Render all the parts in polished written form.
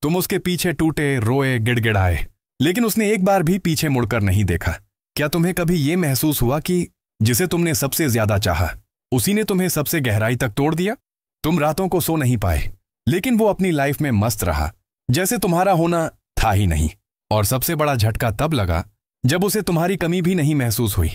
तुम उसके पीछे टूटे, रोए, गिड़गिड़ाए, लेकिन उसने एक बार भी पीछे मुड़कर नहीं देखा। क्या तुम्हें कभी ये महसूस हुआ कि जिसे तुमने सबसे ज्यादा चाहा, उसी ने तुम्हें सबसे गहराई तक तोड़ दिया? तुम रातों को सो नहीं पाए, लेकिन वो अपनी लाइफ में मस्त रहा, जैसे तुम्हारा होना था ही नहीं। और सबसे बड़ा झटका तब लगा जब उसे तुम्हारी कमी भी नहीं महसूस हुई।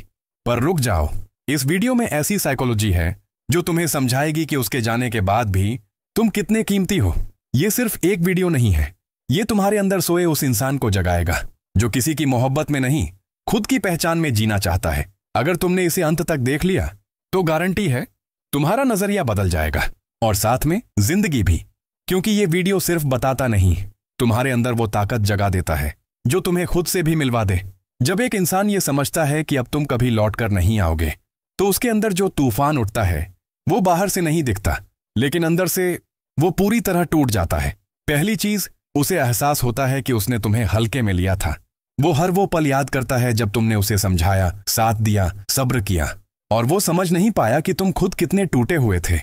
पर रुक जाओ, इस वीडियो में ऐसी साइकोलॉजी है जो तुम्हें समझाएगी कि उसके जाने के बाद भी तुम कितने कीमती हो। ये सिर्फ एक वीडियो नहीं है, ये तुम्हारे अंदर सोए उस इंसान को जगाएगा जो किसी की मोहब्बत में नहीं, खुद की पहचान में जीना चाहता है। अगर तुमने इसे अंत तक देख लिया तो गारंटी है तुम्हारा नजरिया बदल जाएगा, और साथ में जिंदगी भी। क्योंकि ये वीडियो सिर्फ बताता नहीं, तुम्हारे अंदर वो ताकत जगा देता है जो तुम्हें खुद से भी मिलवा दे। जब एक इंसान ये समझता है कि अब तुम कभी लौटकर नहीं आओगे, तो उसके अंदर जो तूफान उठता है वो बाहर से नहीं दिखता, लेकिन अंदर से वो पूरी तरह टूट जाता है। पहली चीज, उसे एहसास होता है कि उसने तुम्हें हल्के में लिया था। वो हर वो पल याद करता है जब तुमने उसे समझाया, साथ दिया, सब्र किया, और वो समझ नहीं पाया कि तुम खुद कितने टूटे हुए थे,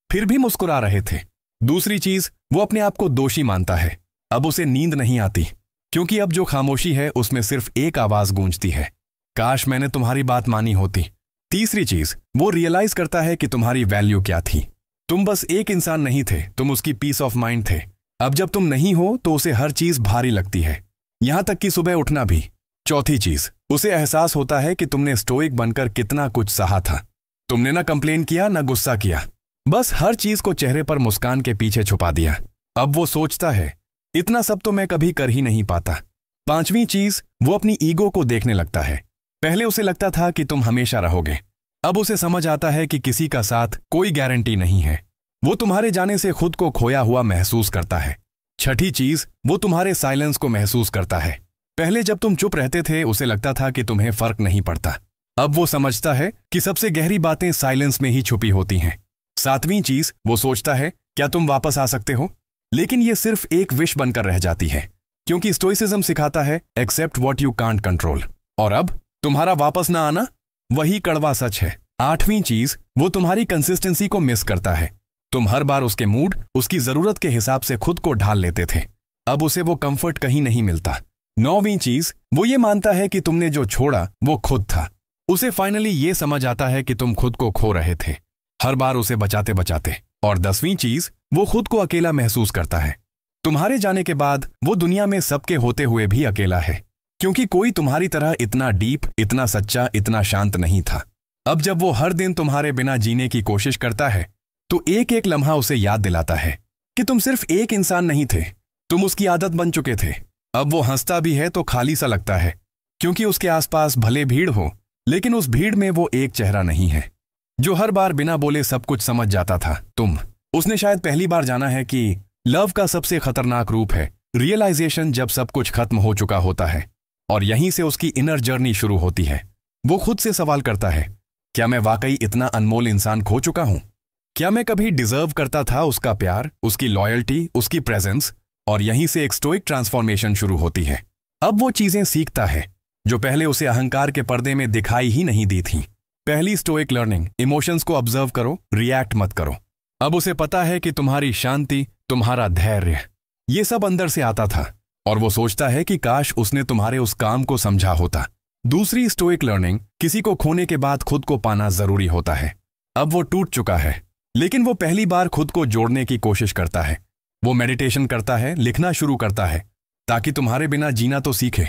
फिर भी मुस्कुरा रहे थे। दूसरी चीज, वो अपने आप को दोषी मानता है। अब उसे नींद नहीं आती, क्योंकि अब जो खामोशी है उसमें सिर्फ एक आवाज गूंजती है, काश मैंने तुम्हारी बात मानी होती। तीसरी चीज, वो रियलाइज करता है कि तुम्हारी वैल्यू क्या थी। तुम बस एक इंसान नहीं थे, तुम उसकी पीस ऑफ माइंड थे। अब जब तुम नहीं हो तो उसे हर चीज भारी लगती है, यहां तक कि सुबह उठना भी। चौथी चीज, उसे एहसास होता है कि तुमने स्टोइक बनकर कितना कुछ सहा था। तुमने ना कंप्लेन किया, ना गुस्सा किया, बस हर चीज को चेहरे पर मुस्कान के पीछे छुपा दिया। अब वो सोचता है, इतना सब तो मैं कभी कर ही नहीं पाता। पांचवी चीज, वो अपनी ईगो को देखने लगता है। पहले उसे लगता था कि तुम हमेशा रहोगे, अब उसे समझ आता है कि किसी का साथ कोई गारंटी नहीं है। वो तुम्हारे जाने से खुद को खोया हुआ महसूस करता है। छठी चीज, वो तुम्हारे साइलेंस को महसूस करता है। पहले जब तुम चुप रहते थे उसे लगता था कि तुम्हें फर्क नहीं पड़ता, अब वो समझता है कि सबसे गहरी बातें साइलेंस में ही छुपी होती हैं। सातवीं चीज, वो सोचता है, क्या तुम वापस आ सकते हो? लेकिन ये सिर्फ एक विश बनकर रह जाती है, क्योंकि स्टोइसिज्म सिखाता है accept what you can't control. और अब तुम्हारा वापस ना आना वही कड़वा सच है। आठवीं चीज, वो तुम्हारी कंसिस्टेंसी को मिस करता है। तुम हर बार उसके मूड, उसकी जरूरत के हिसाब से खुद को ढाल लेते थे, अब उसे वो कंफर्ट कहीं नहीं मिलता। नौवीं चीज, वो ये मानता है कि तुमने जो छोड़ा वो खुद था। उसे फाइनली ये समझ आता है कि तुम खुद को खो रहे थे, हर बार उसे बचाते बचाते। और 10वीं चीज, वो खुद को अकेला महसूस करता है। तुम्हारे जाने के बाद वो दुनिया में सबके होते हुए भी अकेला है, क्योंकि कोई तुम्हारी तरह इतना डीप, इतना सच्चा, इतना शांत नहीं था। अब जब वो हर दिन तुम्हारे बिना जीने की कोशिश करता है तो एक एक लम्हा उसे याद दिलाता है कि तुम सिर्फ एक इंसान नहीं थे, तुम उसकी आदत बन चुके थे। अब वो हंसता भी है तो खाली सा लगता है, क्योंकि उसके आसपास भले भीड़ हो, लेकिन उस भीड़ में वो एक चेहरा नहीं है जो हर बार बिना बोले सब कुछ समझ जाता था। उसने शायद पहली बार जाना है कि लव का सबसे खतरनाक रूप है रियलाइजेशन, जब सब कुछ खत्म हो चुका होता है। और यहीं से उसकी इनर जर्नी शुरू होती है। वो खुद से सवाल करता है, क्या मैं वाकई इतना अनमोल इंसान खो चुका हूं? क्या मैं कभी डिजर्व करता था उसका प्यार, उसकी लॉयल्टी, उसकी प्रेजेंस? और यहीं से एक स्टोइक ट्रांसफॉर्मेशन शुरू होती है। अब वो चीजें सीखता है जो पहले उसे अहंकार के पर्दे में दिखाई ही नहीं दी थी। पहली स्टोइक लर्निंग, इमोशंस को ऑब्जर्व करो, रिएक्ट मत करो। अब उसे पता है कि तुम्हारी शांति, तुम्हारा धैर्य, ये सब अंदर से आता था, और वो सोचता है कि काश उसने तुम्हारे उस काम को समझा होता। दूसरी स्टोइक लर्निंग, किसी को खोने के बाद खुद को पाना जरूरी होता है। अब वो टूट चुका है, लेकिन वो पहली बार खुद को जोड़ने की कोशिश करता है। वो मेडिटेशन करता है, लिखना शुरू करता है, ताकि तुम्हारे बिना जीना तो सीखे,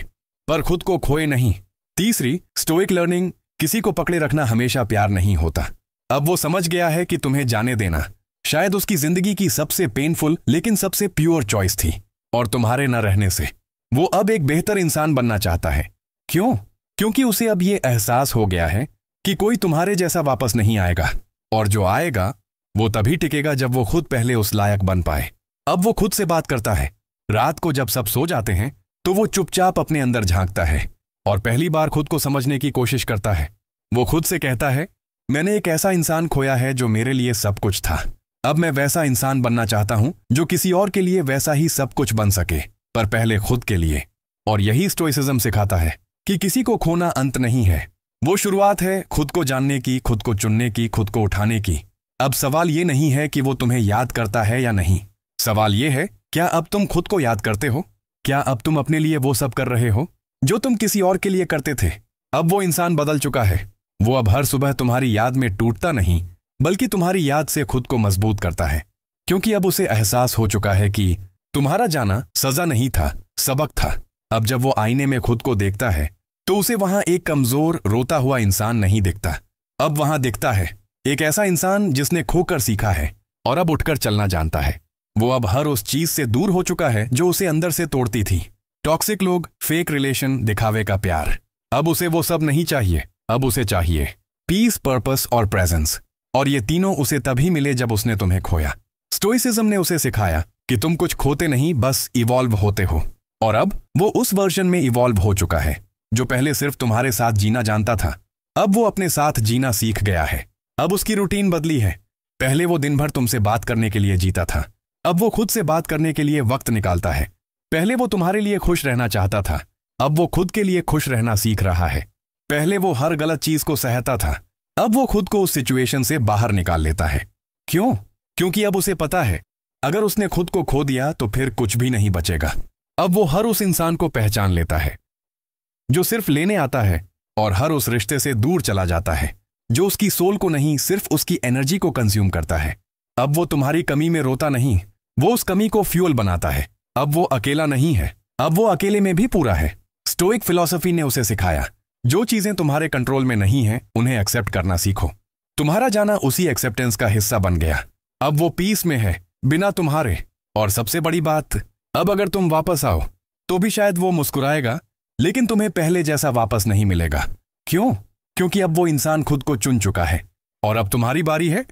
पर खुद को खोए नहीं। तीसरी स्टोइक लर्निंग, किसी को पकड़े रखना हमेशा प्यार नहीं होता। अब वो समझ गया है कि तुम्हें जाने देना शायद उसकी जिंदगी की सबसे पेनफुल लेकिन सबसे प्योर चॉइस थी, और तुम्हारे न रहने से वो अब एक बेहतर इंसान बनना चाहता है। क्यों? क्योंकि उसे अब ये एहसास हो गया है कि कोई तुम्हारे जैसा वापस नहीं आएगा, और जो आएगा वो तभी टिकेगा जब वो खुद पहले उस लायक बन पाए। अब वो खुद से बात करता है। रात को जब सब सो जाते हैं तो वो चुपचाप अपने अंदर झांकता है और पहली बार खुद को समझने की कोशिश करता है। वो खुद से कहता है, मैंने एक ऐसा इंसान खोया है जो मेरे लिए सब कुछ था। अब मैं वैसा इंसान बनना चाहता हूं जो किसी और के लिए वैसा ही सब कुछ बन सके, पर पहले खुद के लिए। और यही स्टोइसिज्म सिखाता है कि किसी को खोना अंत नहीं है, वो शुरुआत है खुद को जानने की, खुद को चुनने की, खुद को उठाने की। अब सवाल ये नहीं है कि वो तुम्हें याद करता है या नहीं, सवाल ये है क्या अब तुम खुद को याद करते हो? क्या अब तुम अपने लिए वो सब कर रहे हो जो तुम किसी और के लिए करते थे? अब वो इंसान बदल चुका है। वो अब हर सुबह तुम्हारी याद में टूटता नहीं, बल्कि तुम्हारी याद से खुद को मजबूत करता है, क्योंकि अब उसे एहसास हो चुका है कि तुम्हारा जाना सजा नहीं था, सबक था। अब जब वो आईने में खुद को देखता है तो उसे वहां एक कमजोर रोता हुआ इंसान नहीं दिखता। अब वहां दिखता है एक ऐसा इंसान जिसने खोकर सीखा है और अब उठकर चलना जानता है। वो अब हर उस चीज से दूर हो चुका है जो उसे अंदर से तोड़ती थी। टॉक्सिक लोग, फेक रिलेशन, दिखावे का प्यार। अब उसे वो सब नहीं चाहिए। अब उसे चाहिए पीस, पर्पस और प्रेजेंस। और ये तीनों उसे तभी मिले जब उसने तुम्हें खोया। स्टोइसिज्म ने उसे सिखाया कि तुम कुछ खोते नहीं, बस इवॉल्व होते हो। और अब वो उस वर्जन में इवॉल्व हो चुका है जो पहले सिर्फ तुम्हारे साथ जीना जानता था। अब वो अपने साथ जीना सीख गया है। अब उसकी रूटीन बदली है। पहले वो दिन भर तुमसे बात करने के लिए जीता था, अब वो खुद से बात करने के लिए वक्त निकालता है। पहले वो तुम्हारे लिए खुश रहना चाहता था, अब वो खुद के लिए खुश रहना सीख रहा है। पहले वो हर गलत चीज को सहता था, अब वो खुद को उस सिचुएशन से बाहर निकाल लेता है। क्यों? क्योंकि अब उसे पता है अगर उसने खुद को खो दिया तो फिर कुछ भी नहीं बचेगा। अब वो हर उस इंसान को पहचान लेता है जो सिर्फ लेने आता है, और हर उस रिश्ते से दूर चला जाता है जो उसकी सोल को नहीं, सिर्फ उसकी एनर्जी को कंज्यूम करता है। अब वो तुम्हारी कमी में रोता नहीं, वो उस कमी को फ्यूल बनाता है। अब वो अकेला नहीं है, अब वो अकेले में भी पूरा है। स्टोइक फिलॉसफी ने उसे सिखाया जो चीजें तुम्हारे कंट्रोल में नहीं हैं उन्हें एक्सेप्ट करना सीखो। तुम्हारा जाना उसी एक्सेप्टेंस का हिस्सा बन गया। अब वो पीस में है बिना तुम्हारे। और सबसे बड़ी बात, अब अगर तुम वापस आओ तो भी शायद वो मुस्कुराएगा, लेकिन तुम्हें पहले जैसा वापस नहीं मिलेगा। क्यों? क्योंकि अब वो इंसान खुद को चुन चुका है और अब तुम्हारी बारी है।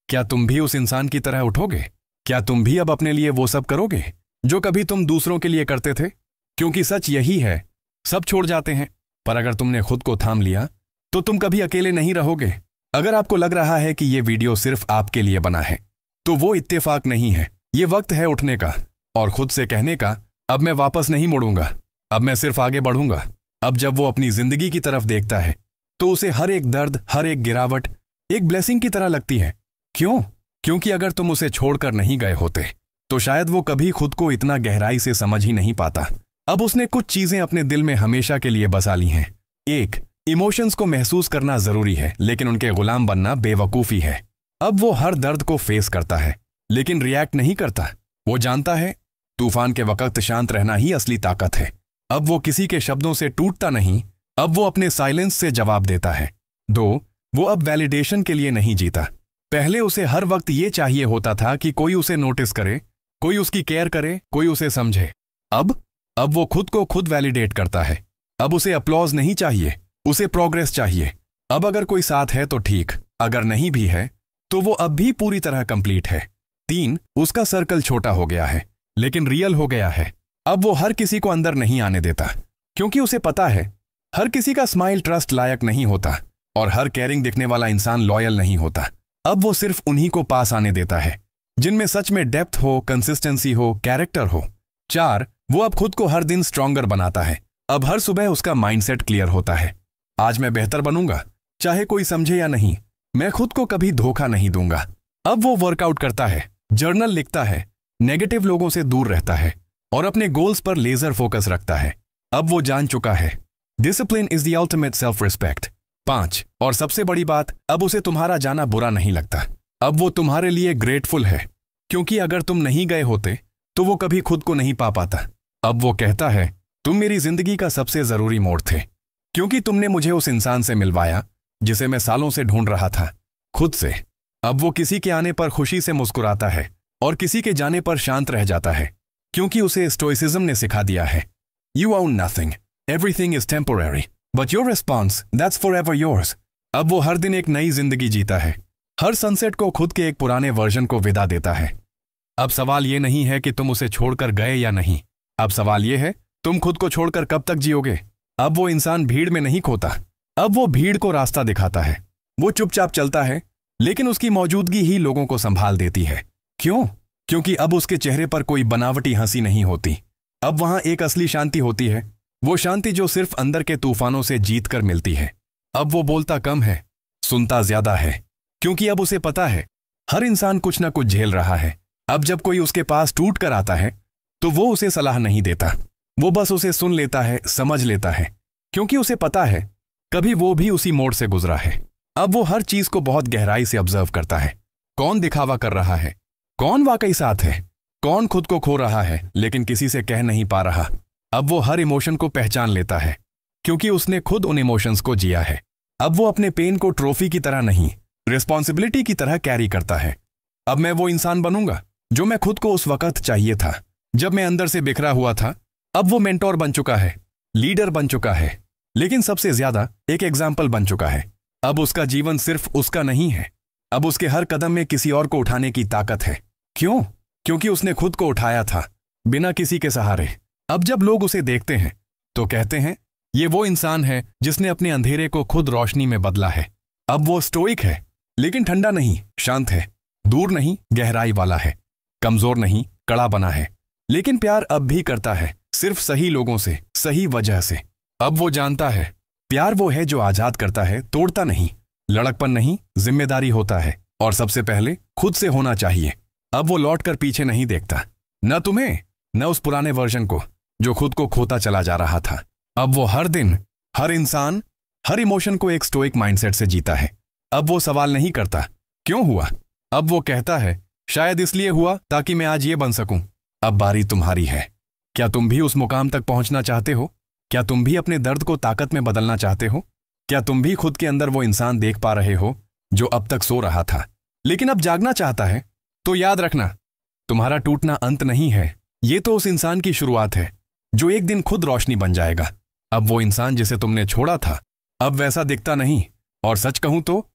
क्या तुम भी उस इंसान की तरह उठोगे? क्या तुम भी अब अपने लिए वो सब करोगे जो कभी तुम दूसरों के लिए करते थे? क्योंकि सच यही है, सब छोड़ जाते हैं, पर अगर तुमने खुद को थाम लिया तो तुम कभी अकेले नहीं रहोगे। अगर आपको लग रहा है कि ये वीडियो सिर्फ आपके लिए बना है तो वो इत्तेफाक नहीं है। ये वक्त है उठने का और खुद से कहने का, अब मैं वापस नहीं मुड़ूंगा, अब मैं सिर्फ आगे बढ़ूंगा। अब जब वो अपनी जिंदगी की तरफ देखता है तो उसे हर एक दर्द, हर एक गिरावट एक ब्लेसिंग की तरह लगती है। क्यों? क्योंकि अगर तुम उसे छोड़कर नहीं गए होते तो शायद वो कभी खुद को इतना गहराई से समझ ही नहीं पाता। अब उसने कुछ चीजें अपने दिल में हमेशा के लिए बसा ली हैं। एक, इमोशंस को महसूस करना जरूरी है, लेकिन उनके गुलाम बनना बेवकूफी है। अब वो हर दर्द को फेस करता है, लेकिन रिएक्ट नहीं करता। वो जानता है तूफान के वक्त शांत रहना ही असली ताकत है। अब वो किसी के शब्दों से टूटता नहीं, अब वो अपने साइलेंस से जवाब देता है। दो, वो अब वैलिडेशन के लिए नहीं जीता। पहले उसे हर वक्त ये चाहिए होता था कि कोई उसे नोटिस करे, कोई उसकी केयर करे, कोई उसे समझे। अब वो खुद को खुद वैलिडेट करता है। अब उसे अप्लॉज नहीं चाहिए, उसे प्रोग्रेस चाहिए। अब अगर कोई साथ है तो ठीक, अगर नहीं भी है तो वो अब भी पूरी तरह कंप्लीट है। तीन, उसका सर्कल छोटा हो गया है लेकिन रियल हो गया है। अब वो हर किसी को अंदर नहीं आने देता, क्योंकि उसे पता है हर किसी का स्माइल ट्रस्ट लायक नहीं होता और हर केयरिंग दिखने वाला इंसान लॉयल नहीं होता। अब वो सिर्फ उन्हीं को पास आने देता है जिनमें सच में डेप्थ हो, कंसिस्टेंसी हो, कैरेक्टर हो। चार, वो अब खुद को हर दिन स्ट्रॉन्गर बनाता है। अब हर सुबह उसका माइंडसेट क्लियर होता है, आज मैं बेहतर बनूंगा, चाहे कोई समझे या नहीं। मैं खुद को कभी धोखा नहीं दूंगा। अब वो वर्कआउट करता है, जर्नल लिखता है, नेगेटिव लोगों से दूर रहता है और अपने गोल्स पर लेजर फोकस रखता है। अब वो जान चुका है discipline is the ultimate self respect. 5, और सबसे बड़ी बात, अब उसे तुम्हारा जाना बुरा नहीं लगता। अब वो तुम्हारे लिए ग्रेटफुल है, क्योंकि अगर तुम नहीं गए होते तो वो कभी खुद को नहीं पा पाता। अब वो कहता है तुम मेरी जिंदगी का सबसे जरूरी मोड़ थे, क्योंकि तुमने मुझे उस इंसान से मिलवाया जिसे मैं सालों से ढूंढ रहा था, खुद से। अब वो किसी के आने पर खुशी से मुस्कुराता है और किसी के जाने पर शांत रह जाता है, क्योंकि उसे स्टोइसिज्म ने सिखा दिया है you own nothing, everything is temporary, but your response that's forever yours. अब वो हर दिन एक नई जिंदगी जीता है, हर सनसेट को खुद के एक पुराने वर्जन को विदा देता है। अब सवाल ये नहीं है कि तुम उसे छोड़कर गए या नहीं, अब सवाल ये है तुम खुद को छोड़कर कब तक जियोगे। अब वो इंसान भीड़ में नहीं खोता, अब वो भीड़ को रास्ता दिखाता है। वो चुपचाप चलता है, लेकिन उसकी मौजूदगी ही लोगों को संभाल देती है। क्यों? क्योंकि अब उसके चेहरे पर कोई बनावटी हंसी नहीं होती, अब वहां एक असली शांति होती है, वो शांति जो सिर्फ अंदर के तूफानों से जीत कर मिलती है। अब वो बोलता कम है, सुनता ज्यादा है, क्योंकि अब उसे पता है हर इंसान कुछ ना कुछ झेल रहा है। अब जब कोई उसके पास टूट कर आता है तो वो उसे सलाह नहीं देता, वो बस उसे सुन लेता है, समझ लेता है, क्योंकि उसे पता है कभी वो भी उसी मोड़ से गुजरा है। अब वो हर चीज को बहुत गहराई से ऑब्जर्व करता है। कौन दिखावा कर रहा है, कौन वाकई साथ है, कौन खुद को खो रहा है लेकिन किसी से कह नहीं पा रहा। अब वो हर इमोशन को पहचान लेता है, क्योंकि उसने खुद उन इमोशंस को जिया है। अब वो अपने पेन को ट्रॉफी की तरह नहीं, रिस्पॉन्सिबिलिटी की तरह कैरी करता है। अब मैं वो इंसान बनूंगा जो मैं खुद को उस वक्त चाहिए था, जब मैं अंदर से बिखरा हुआ था। अब वो मेंटोर बन चुका है, लीडर बन चुका है, लेकिन सबसे ज्यादा एक एग्जाम्पल बन चुका है। अब उसका जीवन सिर्फ उसका नहीं है, अब उसके हर कदम में किसी और को उठाने की ताकत है। क्यों? क्योंकि उसने खुद को उठाया था, बिना किसी के सहारे। अब जब लोग उसे देखते हैं तो कहते हैं ये वो इंसान है जिसने अपने अंधेरे को खुद रोशनी में बदला है। अब वो स्टोइक है, लेकिन ठंडा नहीं, शांत है, दूर नहीं, गहराई वाला है, कमजोर नहीं, कड़ा बना है, लेकिन प्यार अब भी करता है, सिर्फ सही लोगों से, सही वजह से। अब वो जानता है प्यार वो है जो आजाद करता है, तोड़ता नहीं, लड़कपन नहीं, जिम्मेदारी होता है, और सबसे पहले खुद से होना चाहिए। अब वो लौट कर पीछे नहीं देखता, न तुम्हें न उस पुराने वर्जन को जो खुद को खोता चला जा रहा था। अब वो हर दिन, हर इंसान, हर इमोशन को एक स्टोइक माइंडसेट से जीता है। अब वो सवाल नहीं करता क्यों हुआ, अब वो कहता है शायद इसलिए हुआ ताकि मैं आज ये बन सकूं। अब बारी तुम्हारी है। क्या तुम भी उस मुकाम तक पहुंचना चाहते हो? क्या तुम भी अपने दर्द को ताकत में बदलना चाहते हो? क्या तुम भी खुद के अंदर वो इंसान देख पा रहे हो जो अब तक सो रहा था लेकिन अब जागना चाहता है? तो याद रखना, तुम्हारा टूटना अंत नहीं है, ये तो उस इंसान की शुरुआत है जो एक दिन खुद रोशनी बन जाएगा। अब वो इंसान जिसे तुमने छोड़ा था अब वैसा दिखता नहीं, और सच कहूं तो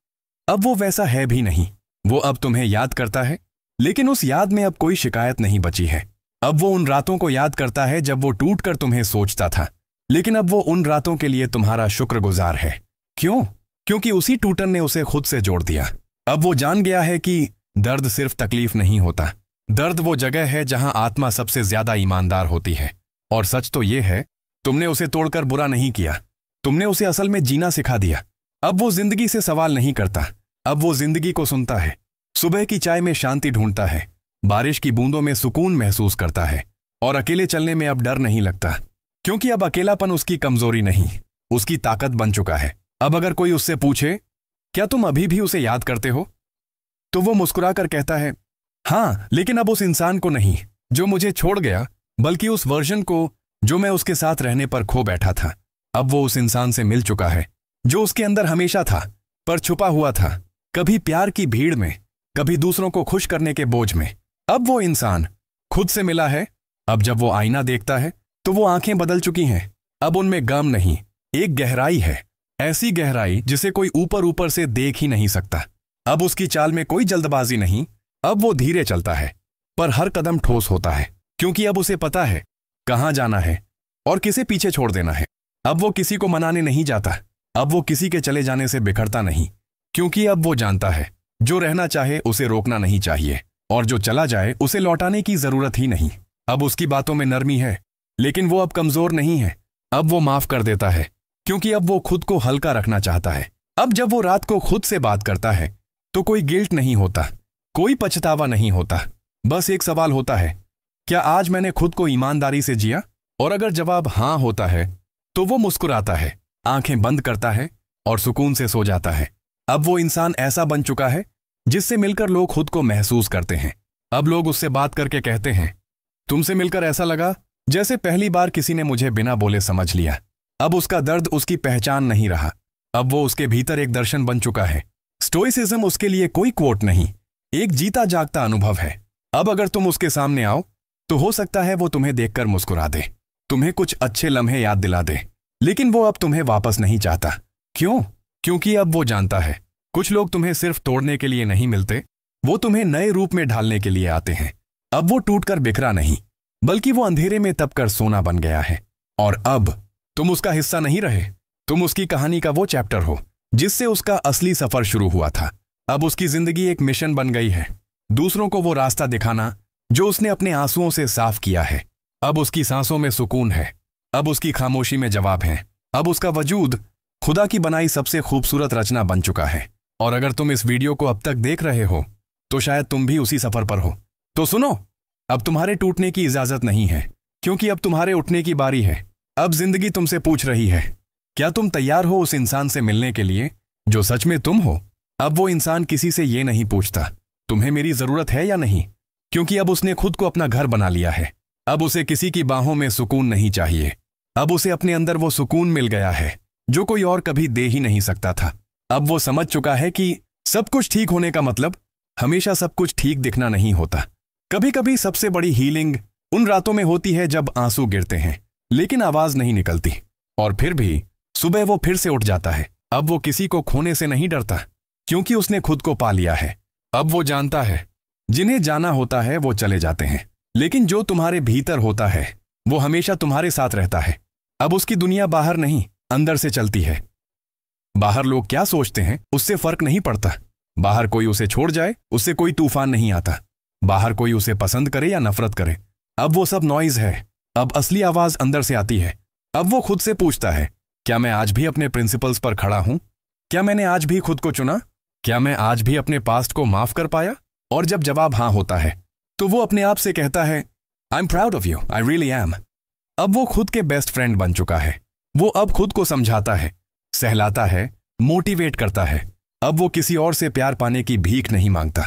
अब वो वैसा है भी नहीं। वो अब तुम्हें याद करता है, लेकिन उस याद में अब कोई शिकायत नहीं बची है। अब वो उन रातों को याद करता है जब वो टूटकर तुम्हें सोचता था, लेकिन अब वो उन रातों के लिए तुम्हारा शुक्रगुजार है। क्यों? क्योंकि उसी टूटन ने उसे खुद से जोड़ दिया। अब वो जान गया है कि दर्द सिर्फ तकलीफ नहीं होता, दर्द वो जगह है जहां आत्मा सबसे ज्यादा ईमानदार होती है। और सच तो ये है, तुमने उसे तोड़कर बुरा नहीं किया, तुमने उसे असल में जीना सिखा दिया। अब वो जिंदगी से सवाल नहीं करता, अब वो जिंदगी को सुनता है, सुबह की चाय में शांति ढूंढता है, बारिश की बूंदों में सुकून महसूस करता है, और अकेले चलने में अब डर नहीं लगता, क्योंकि अब अकेलापन उसकी कमजोरी नहीं, उसकी ताकत बन चुका है। अब अगर कोई उससे पूछे क्या तुम अभी भी उसे याद करते हो, तो वो मुस्कुराकर कहता है हाँ, लेकिन अब उस इंसान को नहीं जो मुझे छोड़ गया, बल्कि उस वर्जन को जो मैं उसके साथ रहने पर खो बैठा था। अब वो उस इंसान से मिल चुका है जो उसके अंदर हमेशा था, पर छुपा हुआ था, कभी प्यार की भीड़ में, कभी दूसरों को खुश करने के बोझ में। अब वो इंसान खुद से मिला है। अब जब वो आईना देखता है तो वो आंखें बदल चुकी हैं। अब उनमें गम नहीं, एक गहराई है, ऐसी गहराई जिसे कोई ऊपर ऊपर से देख ही नहीं सकता। अब उसकी चाल में कोई जल्दबाजी नहीं, अब वो धीरे चलता है, पर हर कदम ठोस होता है, क्योंकि अब उसे पता है कहां जाना है और किसे पीछे छोड़ देना है। अब वो किसी को मनाने नहीं जाता, अब वो किसी के चले जाने से बिखरता नहीं, क्योंकि अब वो जानता है जो रहना चाहे उसे रोकना नहीं चाहिए, और जो चला जाए उसे लौटाने की जरूरत ही नहीं। अब उसकी बातों में नरमी है, लेकिन वो अब कमजोर नहीं है। अब वो माफ कर देता है, क्योंकि अब वो खुद को हल्का रखना चाहता है। अब जब वो रात को खुद से बात करता है तो कोई गिल्ट नहीं होता, कोई पछतावा नहीं होता, बस एक सवाल होता है, क्या आज मैंने खुद को ईमानदारी से जिया? और अगर जवाब हां होता है तो वो मुस्कुराता है, आंखें बंद करता है और सुकून से सो जाता है। अब वो इंसान ऐसा बन चुका है जिससे मिलकर लोग खुद को महसूस करते हैं। अब लोग उससे बात करके कहते हैं तुमसे मिलकर ऐसा लगा जैसे पहली बार किसी ने मुझे बिना बोले समझ लिया। अब उसका दर्द उसकी पहचान नहीं रहा, अब वो उसके भीतर एक दर्शन बन चुका है। स्टोइसिज्म उसके लिए कोई कोट नहीं, एक जीता जागता अनुभव है। अब अगर तुम उसके सामने आओ तो हो सकता है वो तुम्हें देखकर मुस्कुरा दे, तुम्हें कुछ अच्छे लम्हे याद दिला दे, लेकिन वो अब तुम्हें वापस नहीं चाहता। क्यों? क्योंकि अब वो जानता है कुछ लोग तुम्हें सिर्फ तोड़ने के लिए नहीं मिलते, वो तुम्हें नए रूप में ढालने के लिए आते हैं। अब वो टूटकर बिखरा नहीं, बल्कि वो अंधेरे में तपकर सोना बन गया है। और अब तुम उसका हिस्सा नहीं रहे, तुम उसकी कहानी का वो चैप्टर हो जिससे उसका असली सफर शुरू हुआ था। अब उसकी जिंदगी एक मिशन बन गई है, दूसरों को वो रास्ता दिखाना जो उसने अपने आंसुओं से साफ किया है। अब उसकी सांसों में सुकून है, अब उसकी खामोशी में जवाब है, अब उसका वजूद खुदा की बनाई सबसे खूबसूरत रचना बन चुका है। और अगर तुम इस वीडियो को अब तक देख रहे हो तो शायद तुम भी उसी सफर पर हो। तो सुनो, अब तुम्हारे टूटने की इजाजत नहीं है, क्योंकि अब तुम्हारे उठने की बारी है। अब जिंदगी तुमसे पूछ रही है, क्या तुम तैयार हो उस इंसान से मिलने के लिए जो सच में तुम हो? अब वो इंसान किसी से ये नहीं पूछता तुम्हें मेरी जरूरत है या नहीं, क्योंकि अब उसने खुद को अपना घर बना लिया है। अब उसे किसी की बाहों में सुकून नहीं चाहिए। अब उसे अपने अंदर वो सुकून मिल गया है जो कोई और कभी दे ही नहीं सकता था। अब वो समझ चुका है कि सब कुछ ठीक होने का मतलब हमेशा सब कुछ ठीक दिखना नहीं होता। कभी कभी सबसे बड़ी हीलिंग उन रातों में होती है जब आंसू गिरते हैं लेकिन आवाज नहीं निकलती, और फिर भी सुबह वो फिर से उठ जाता है। अब वो किसी को खोने से नहीं डरता, क्योंकि उसने खुद को पा लिया है। अब वो जानता है जिन्हें जाना होता है वो चले जाते हैं, लेकिन जो तुम्हारे भीतर होता है वो हमेशा तुम्हारे साथ रहता है। अब उसकी दुनिया बाहर नहीं अंदर से चलती है। बाहर लोग क्या सोचते हैं उससे फर्क नहीं पड़ता। बाहर कोई उसे छोड़ जाए उससे कोई तूफान नहीं आता। बाहर कोई उसे पसंद करे या नफरत करे, अब वो सब नॉइज है। अब असली आवाज अंदर से आती है। अब वो खुद से पूछता है, क्या मैं आज भी अपने प्रिंसिपल्स पर खड़ा हूं? क्या मैंने आज भी खुद को चुना? क्या मैं आज भी अपने पास्ट को माफ कर पाया? और जब जवाब हाँ होता है तो वो अपने आप से कहता है, I am proud of you, I really am. अब वो खुद के बेस्ट फ्रेंड बन चुका है। वो अब खुद को समझाता है, सहलाता है, मोटिवेट करता है। अब वो किसी और से प्यार पाने की भीख नहीं मांगता,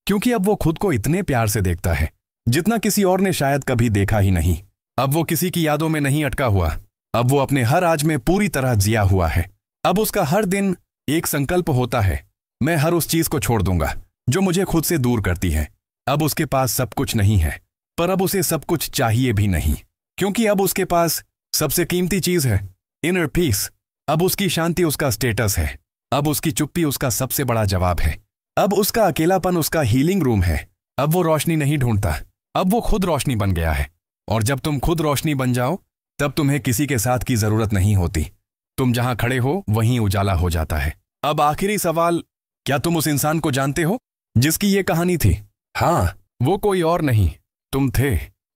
क्योंकि अब वो खुद को इतने प्यार से देखता है जितना किसी और ने शायद कभी देखा ही नहीं। अब वो किसी की यादों में नहीं अटका हुआ। अब वो अपने हर आज में पूरी तरह जिया हुआ है। अब उसका हर दिन एक संकल्प होता है, मैं हर उस चीज को छोड़ दूंगा जो मुझे खुद से दूर करती है। अब उसके पास सब कुछ नहीं है, पर अब उसे सब कुछ चाहिए भी नहीं, क्योंकि अब उसके पास सबसे कीमती चीज है, इनर पीस। अब उसकी शांति उसका स्टेटस है। अब उसकी चुप्पी उसका सबसे बड़ा जवाब है। अब उसका अकेलापन उसका हीलिंग रूम है। अब वो रोशनी नहीं ढूंढता, अब वो खुद रोशनी बन गया है। और जब तुम खुद रोशनी बन जाओ तब तुम्हें किसी के साथ की जरूरत नहीं होती। तुम जहां खड़े हो वहीं उजाला हो जाता है। अब आखिरी सवाल, क्या तुम उस इंसान को जानते हो जिसकी ये कहानी थी? हाँ, वो कोई और नहीं, तुम थे,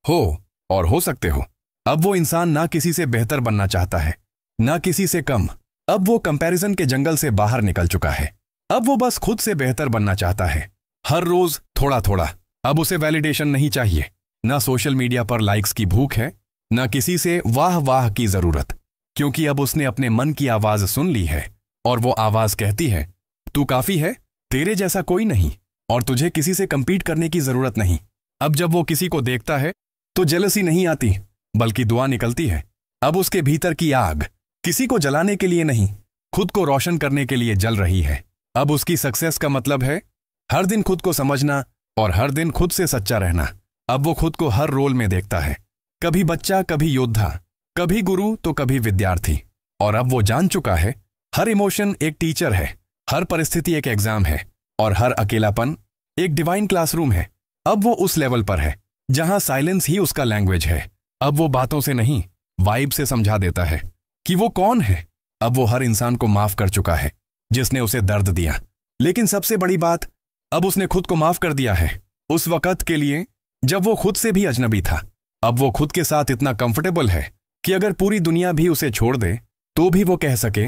हो और हो सकते हो। अब वो इंसान ना किसी से बेहतर बनना चाहता है, ना किसी से कम। अब वो कंपैरिजन के जंगल से बाहर निकल चुका है। अब वो बस खुद से बेहतर बनना चाहता है, हर रोज थोड़ा थोड़ा। अब उसे वैलिडेशन नहीं चाहिए, ना सोशल मीडिया पर लाइक्स की भूख है, ना किसी से वाह वाह की जरूरत, क्योंकि अब उसने अपने मन की आवाज सुन ली है। और वो आवाज कहती है, तू काफी है, तेरे जैसा कोई नहीं, और तुझे किसी से कंपीट करने की जरूरत नहीं। अब जब वो किसी को देखता है तो जेलसी नहीं आती, बल्कि दुआ निकलती है। अब उसके भीतर की आग किसी को जलाने के लिए नहीं, खुद को रोशन करने के लिए जल रही है। अब उसकी सक्सेस का मतलब है हर दिन खुद को समझना और हर दिन खुद से सच्चा रहना। अब वो खुद को हर रोल में देखता है, कभी बच्चा, कभी योद्धा, कभी गुरु तो कभी विद्यार्थी। और अब वो जान चुका है, हर इमोशन एक टीचर है, हर परिस्थिति एक एग्जाम है, और हर अकेलापन एक डिवाइन क्लासरूम है। अब वो उस लेवल पर है जहां साइलेंस ही उसका लैंग्वेज है। अब वो बातों से नहीं, वाइब से समझा देता है कि वो कौन है। अब वो हर इंसान को माफ कर चुका है जिसने उसे दर्द दिया, लेकिन सबसे बड़ी बात, अब उसने खुद को माफ कर दिया है, उस वक्त के लिए जब वो खुद से भी अजनबी था। अब वो खुद के साथ इतना कंफर्टेबल है कि अगर पूरी दुनिया भी उसे छोड़ दे तो भी वो कह सके,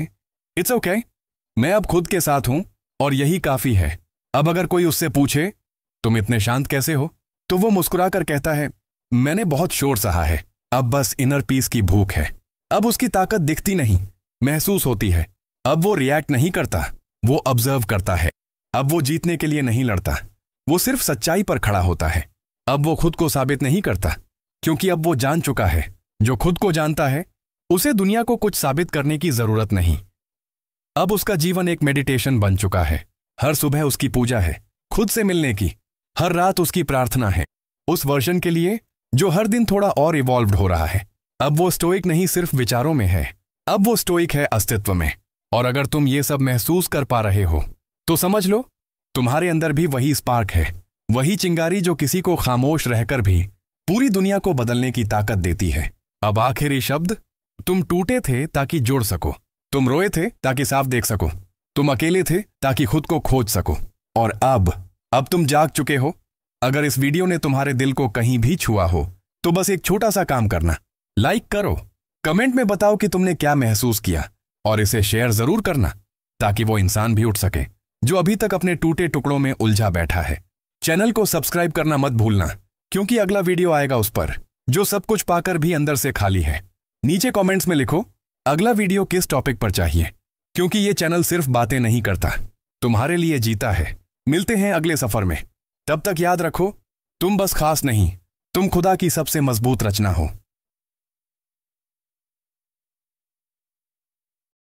इट्स ओके, मैं अब खुद के साथ हूं और यही काफी है। अब अगर कोई उससे पूछे, तुम इतने शांत कैसे हो, तो वो मुस्कुराकर कहता है, मैंने बहुत शोर सहा है, अब बस इनर पीस की भूख है। अब उसकी ताकत दिखती नहीं, महसूस होती है। अब वो रिएक्ट नहीं करता, वो ऑब्जर्व करता है। अब वो जीतने के लिए नहीं लड़ता, वो सिर्फ सच्चाई पर खड़ा होता है। अब वो खुद को साबित नहीं करता, क्योंकि अब वो जान चुका है, जो खुद को जानता है उसे दुनिया को कुछ साबित करने की जरूरत नहीं। अब उसका जीवन एक मेडिटेशन बन चुका है। हर सुबह उसकी पूजा है, खुद से मिलने की। हर रात उसकी प्रार्थना है, उस वर्जन के लिए जो हर दिन थोड़ा और इवॉल्व्ड हो रहा है। अब वो स्टोइक नहीं सिर्फ विचारों में है, अब वो स्टोइक है अस्तित्व में। और अगर तुम ये सब महसूस कर पा रहे हो तो समझ लो, तुम्हारे अंदर भी वही स्पार्क है, वही चिंगारी जो किसी को खामोश रहकर भी पूरी दुनिया को बदलने की ताकत देती है। अब आखिरी शब्द, तुम टूटे थे ताकि जुड़ सको, तुम रोए थे ताकि साफ देख सको, तुम अकेले थे ताकि खुद को खोज सको। और अब तुम जाग चुके हो। अगर इस वीडियो ने तुम्हारे दिल को कहीं भी छुआ हो तो बस एक छोटा सा काम करना, लाइक करो, कमेंट में बताओ कि तुमने क्या महसूस किया, और इसे शेयर जरूर करना ताकि वो इंसान भी उठ सके जो अभी तक अपने टूटे टुकड़ों में उलझा बैठा है। चैनल को सब्सक्राइब करना मत भूलना, क्योंकि अगला वीडियो आएगा उस पर जो सब कुछ पाकर भी अंदर से खाली है। नीचे कमेंट्स में लिखो अगला वीडियो किस टॉपिक पर चाहिए, क्योंकि ये चैनल सिर्फ बातें नहीं करता, तुम्हारे लिए जीता है। मिलते हैं अगले सफर में। तब तक याद रखो, तुम बस खास नहीं, तुम खुदा की सबसे मजबूत रचना हो।